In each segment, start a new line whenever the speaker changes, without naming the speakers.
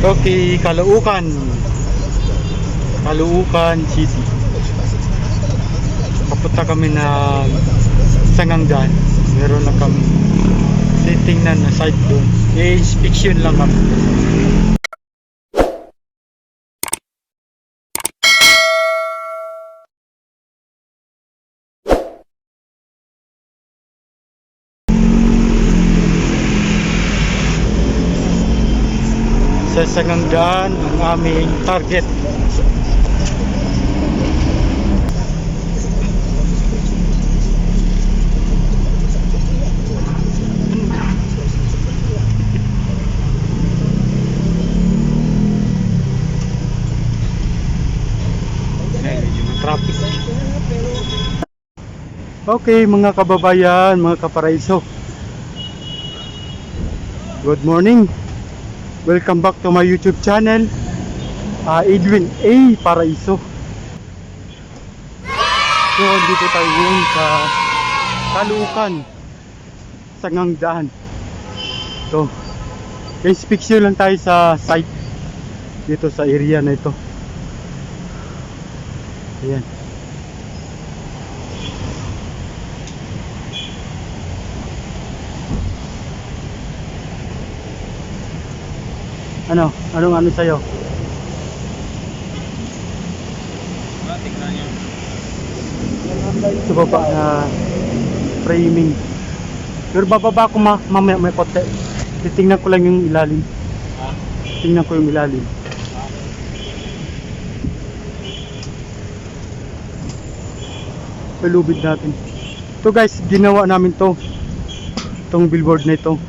Okay, Caloocan City. Papunta kami na Sanganggan. Meron na kami titingnan na site doon. I-inspection lang kami. Sa Sanganggan ang aming target. Traffic. Okay mga kababayan, mga kaparaiso, good morning, welcome back to my YouTube channel, Edwin A. Paraiso. So dito tayo ngayon sa Caloocan, Sanganggan. So inspection lang tayo sa site dito sa area na ito. Ayan. Anong sa'yo?
Tingnan nyo.
Sa baba na framing. Pero bababa ko mamaya may konti. Titingnan ko lang yung ilalim. Tingnan ko yung ilalim. Palubid natin. Ito guys, ginawa namin to. Itong billboard na ito.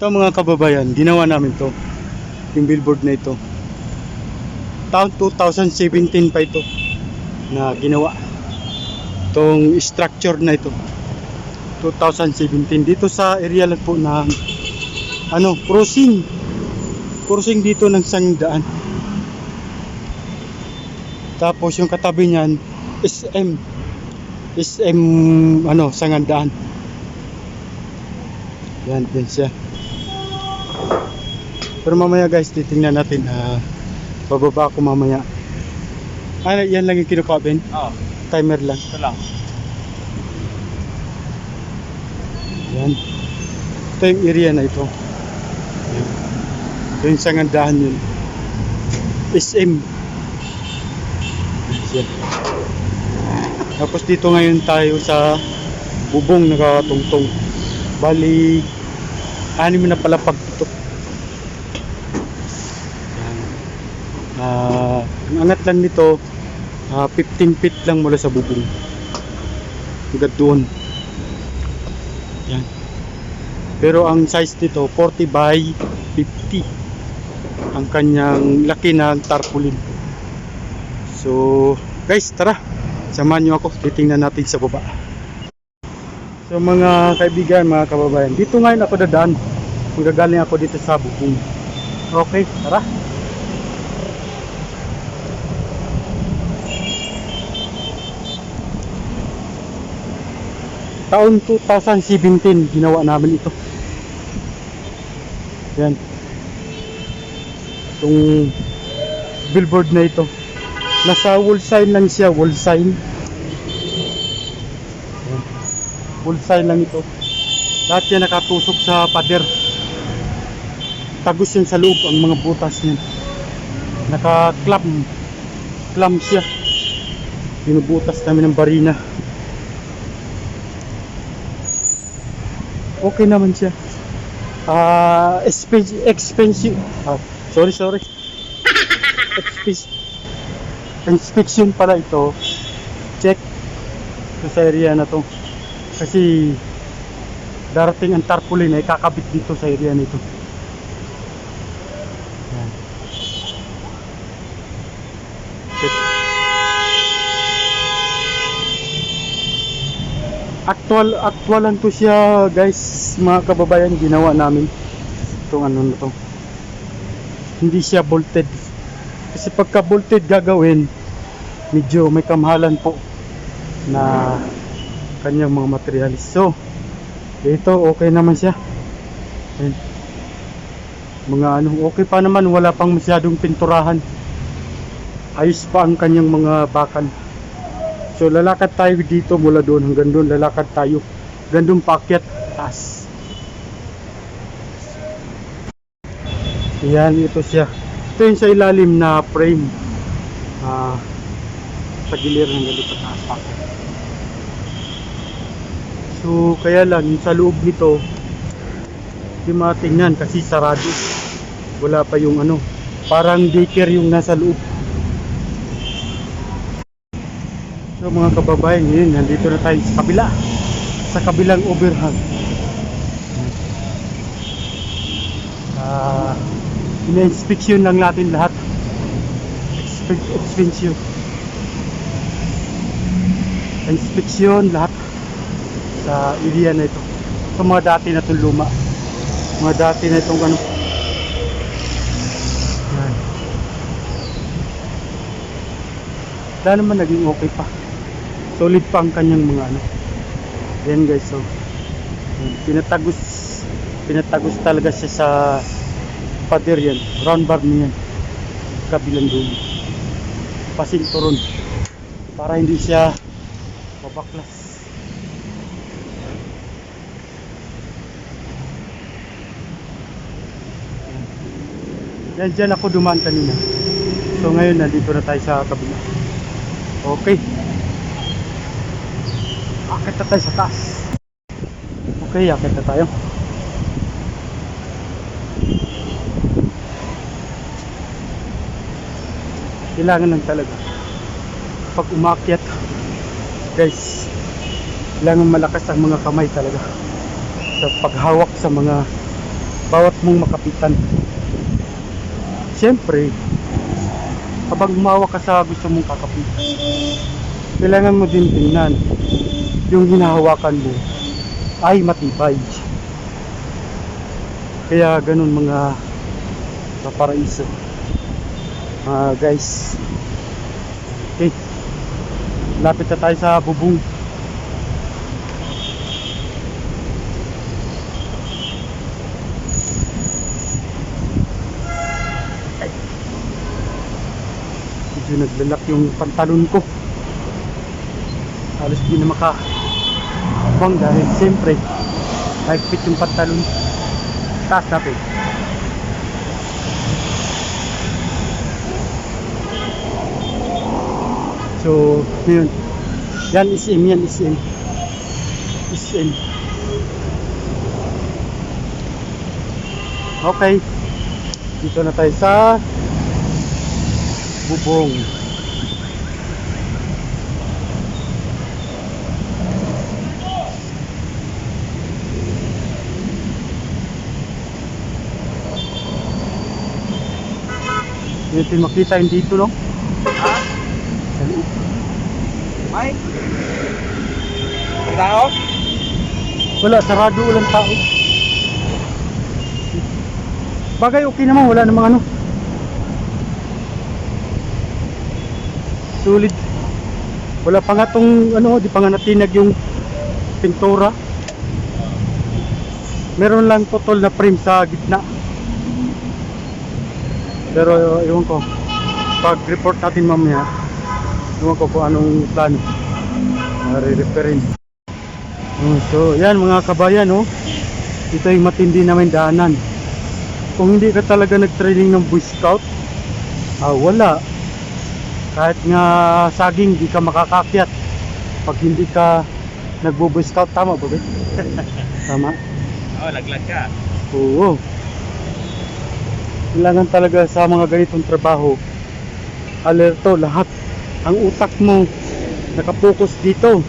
Ito mga kababayan, ginawa namin to. Yung billboard na ito. Taon 2017 pa ito na ginawa. Itong structure na ito. 2017 dito sa area lang po na crossing dito ng Sanganggan. Tapos yung katabi niyan SM Sanganggan. Yan din siya. Pero mamaya guys, titingnan natin. Bababa ako mamaya. Yan lang yung kinukuha, Ben?
Oo.
Timer lang.
Ito lang.
Yan. Ito yung area na ito. Yan. Yung Sanganggan yun. SM. Yan. Tapos dito ngayon tayo sa bubong nakatungtong. Bali 6 na palapag ito. Ang angat lang nito 15 feet lang mula sa bubong hanggang doon. Yan. Pero ang size nito 40 by 50 ang kanyang laki na tarpaulin. So guys, tara, samahan nyo ako, titingnan natin sa baba. So mga kaibigan, mga kababayan, dito ngayon ako dadaan. Magagaling ako dito sa bubong. Okay, tara. Taon 2017 ginawa namin ito. Yan. Itong billboard na ito. Nasa wall sign lang siya, wall sign. Yan. Wall sign lang ito. Lahat yan nakatusok sa pader. Tagos yan sa loob ang mga butas niyan. Naka-clamp siya. Binubutas namin ng barina. Okay naman siya. Expensive. Sorry. Inspection pala ito. Check sa area na to. Kasi darating ang tarpaulin ay kakabit dito sa area nito. Yan. Check. Actualan to siya guys, mga kababayan. Ginawa namin itong na to. Hindi siya bolted, kasi pagka bolted gagawin medyo may kamahalan po na kanyang mga materials. So Dito okay naman siya. Ayan. Mga ano, okay pa naman, wala pang masyadong pinturahan. Ayos pa ang kanyang mga bakal. So lalakad tayo dito mula doon hanggang doon, lalakad tayo. Gandun paakyat taas. Ayan, ito siya. Ito yung sa ilalim na frame. Sa giliran ng ganito taas paakyat. So kaya lang yung sa loob nito di matingnan kasi sarado. Wala pa yung ano, parang daycare yung nasa loob. So mga kababayan, yun, nandito na tayo sa kabila, sa kabilang overhang. Ina-inspection lang natin lahat. Inspection lahat sa area na ito. Ito mga dati na itong luma, mga dati na itong ano. Yan. Wala naman, naging okay pa, solid pa ang kanyang mga ano. Yan guys, so yan. Pinatagos talaga siya sa pader yan, round bar niyan, kabilang dulo, pasinturon para hindi siya mabaklas. Yan, dyan ako dumaan kanina. So ngayon nandito na tayo sa kabila. Okay, akit na tayo sa taas. Okay, akit na tayo. Kailangan lang talaga pag umakyat guys, kailangan malakas ang mga kamay talaga sa paghawak sa mga bawat mong makapitan. Siyempre habang humawak ka sa gusto mong kakapitan, kailangan mo din tingnan yung hinahawakan mo ay matibay. Kaya ganun mga kaparaiso. Guys, okay, lapit na tayo sa bubong. Medyo naglalak yung pantalon ko, halos di na makabang dahil siyempre nagpit yung pantalon. Taas natin. So, yun. Yan, SM yan, SM. SM. Okay. Dito na tayo sa bubong. Hindi makita yung dito, no?
Ha? May? Tao?
Wala, sarado, walang tao. Bagay, okay naman, wala namang ano. Sulit. Wala pa nga tong ano, di pa nga natinag yung pintura. Meron lang putol na frame sa gitna. Pero ewan ko, pag report natin mamaya, ewan ko kung anong plano. Re-referin. So yan mga kabayan, oh. Ito yung matindi namin daanan. Kung hindi ka talaga nag-training ng Boy Scout, wala. Kahit nga saging di ka makakakyat pag hindi ka nagbo-Boy Scout. Tama ba ba? Tama?
Oo, laglag ka.
Oo. Kailangan talaga sa mga ganitong trabaho, alerto lahat. Ang utak mo nakapokus dito.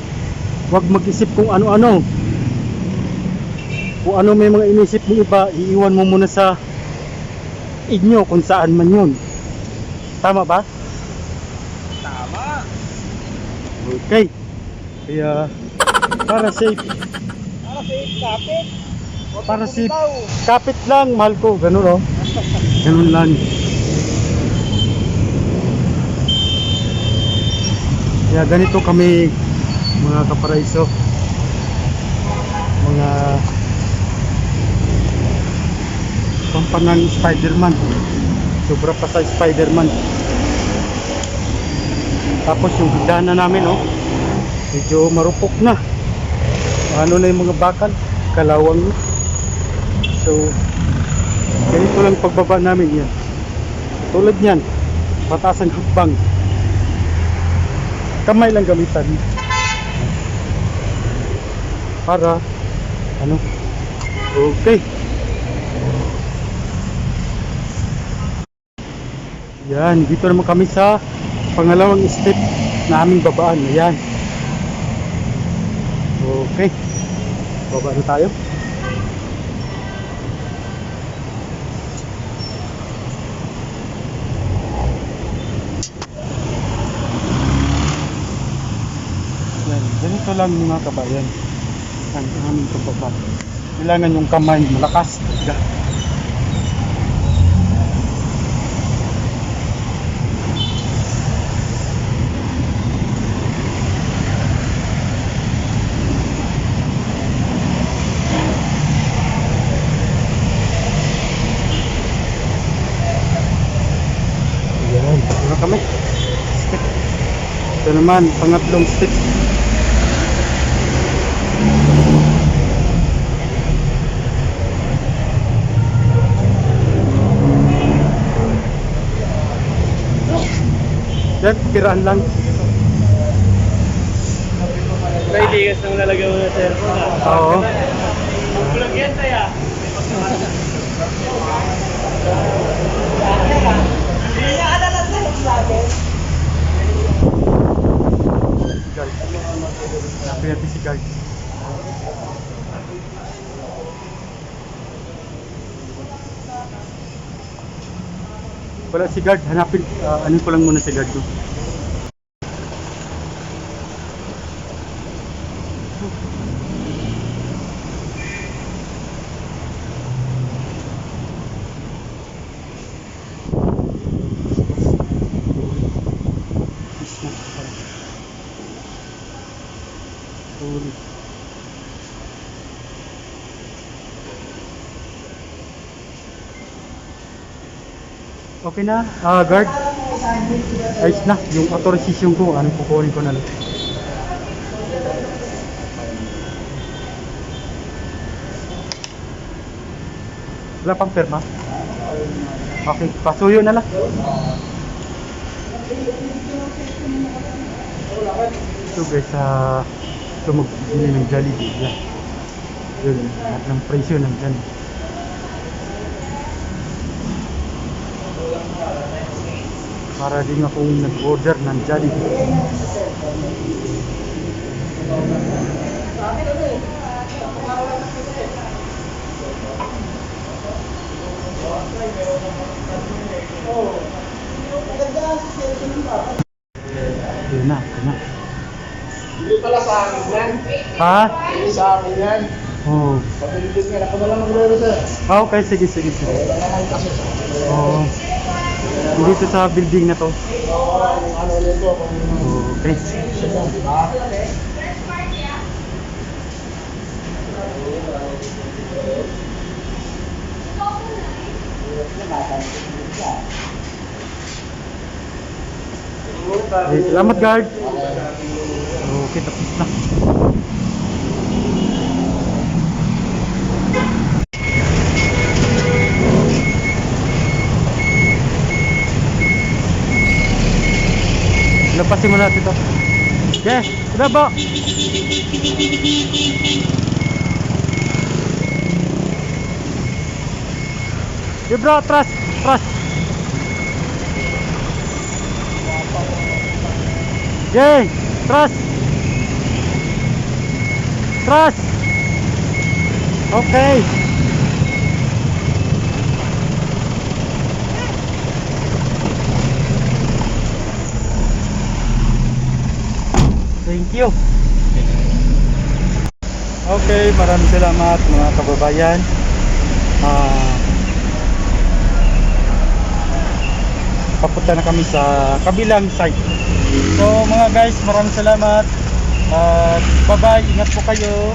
Huwag mag-isip kung ano-ano. Kung ano may mga inisip mo iba, iiwan mo muna sa inyo kung saan man yun. Tama ba?
Tama.
Okay. Kaya para safe.
Kapit.
Para safe. Kapit lang, mahal ko. Ganun, oh. Ganun lang. Kaya ganito kami mga kaparaiso, mga pampanang Spider-Man. Sobra pa sa Spider-Man. Tapos yung hagdanan namin, oh, medyo marupok na. Ano na yung mga bakal, kalawang na. So ganito lang pagbaba namin yan. Tulad yan, mataas ang hakbang. Kamay lang gamitan para ano. Okay, yan, dito naman kami sa pangalawang step na aming babaan. Ayan, okay, baba na tayo. Yan, ganito lang mga kabayan ang aming pagbaba. Kailangan yung kamay malakas talaga. Ayan, mga kamay. Step. Ito naman, pangatlong step. Yan, tirahan lang.
May ligas nang lalagay mo ng cellphone.
Oo.
Magkulog yan tayo.
Guard. Hanapin natin si guard. Wala si guard, hanapin. Ano ko lang muna si guard ko. Okay na, guard. Ayos na, yung authorization ko, ano kukunin ko na lang. Wala pang perma? Okay, pasuyo na lang. So guys, tumagpili ng Jollibee. Yan. Yun, lahat ng presyo nandyan. Para din akong nag-order ng Jollibee. Yun na, yun na.
Hindi pala sa akin yan.
Ha?
Hindi sa akin yan.
Oo.
Pabilis nga. Ako na lang maglaro sir.
Okay, sige, sige, sige.
Wala naman kasi.
Oo. Dito sa building na to.
Ano nito?
Okay. Okay, salamat guard. Okay, tapos na. Lapasin mo natin ito. Yes, udah po. Yo bro, trust, trust. Yay, trust. Trust. Okay. Thank you. Okay, maraming salamat mga kababayan. Papunta na kami sa kabilang site. So mga guys, maraming salamat. Bye bye, ingat po kayo.